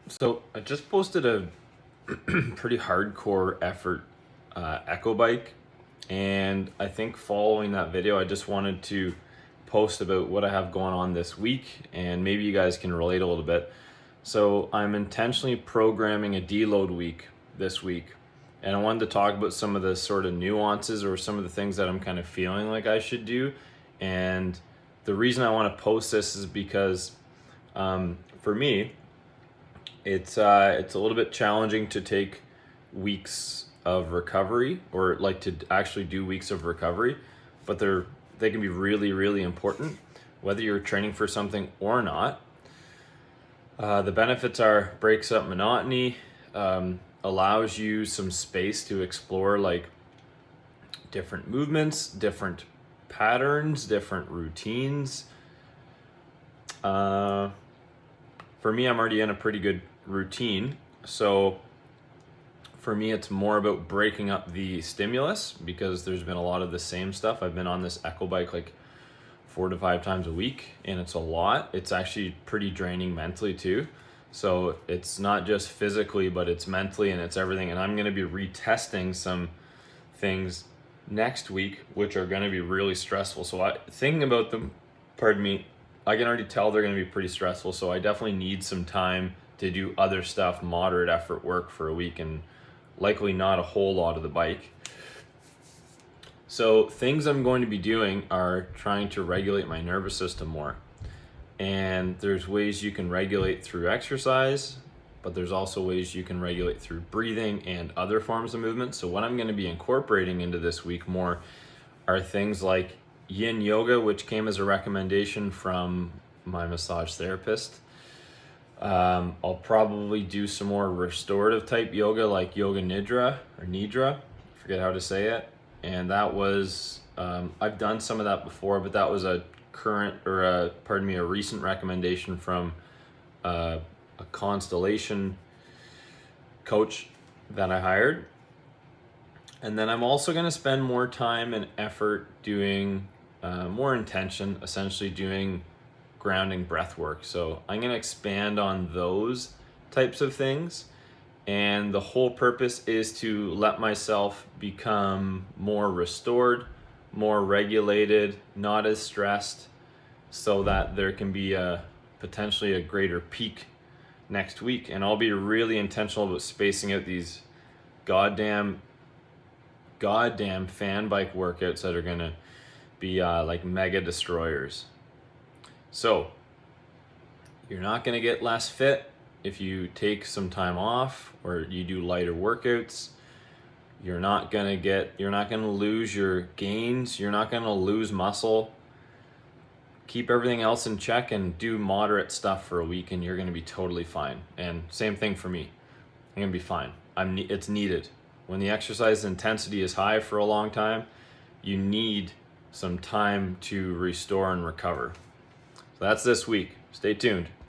So I just posted a pretty hardcore effort echo bike, and I think following that video, I just wanted to post about what I have going on this week, and maybe you guys can relate a little bit. So I'm intentionally programming a deload week this week, and I wanted to talk about some of the sort of nuances or some of the things that I'm kind of feeling like I should do. And the reason I want to post this is because for me, it's a little bit challenging to take weeks of recovery, or like to actually do weeks of recovery, but they can be really important whether you're training for something or not. The benefits are breaks up monotony, allows you some space to explore like different movements, different patterns, different routines. For me, I'm already in a pretty good routine. So for me, it's more about breaking up the stimulus because there's been a lot of the same stuff. I've been on this echo bike like 4 to 5 times a week, and it's a lot. It's actually pretty draining mentally too. So it's not just physically, but it's mentally and it's everything. And I'm going to be retesting some things next week, which are going to be really stressful. So thinking about them, pardon me, I can already tell they're going to be pretty stressful. So I definitely need some time to do other stuff, moderate effort work for a week, and likely not a whole lot of the bike. So things I'm going to be doing are trying to regulate my nervous system more. And there's ways you can regulate through exercise, but there's also ways you can regulate through breathing and other forms of movement. So what I'm going to be incorporating into this week more are things like yin yoga, which came as a recommendation from my massage therapist. I'll probably do some more restorative type yoga like yoga nidra or nidra, I forget how to say it. And that was, I've done some of that before, but that was a recent recommendation from a constellation coach that I hired. And then I'm also going to spend more time and effort doing more intention, essentially doing grounding breath work. So I'm going to expand on those types of things. And the whole purpose is to let myself become more restored, more regulated, not as stressed, so that there can be potentially a greater peak next week. And I'll be really intentional about spacing out these goddamn fan bike workouts that are going to be like mega destroyers. So you're not going to get less fit if you take some time off or you do lighter workouts. You're not going to lose your gains. You're not going to lose muscle. Keep everything else in check and do moderate stuff for a week, and you're going to be totally fine. And same thing for me. I'm going to be fine. It's needed. When the exercise intensity is high for a long time, you need some time to restore and recover. So that's this week. Stay tuned.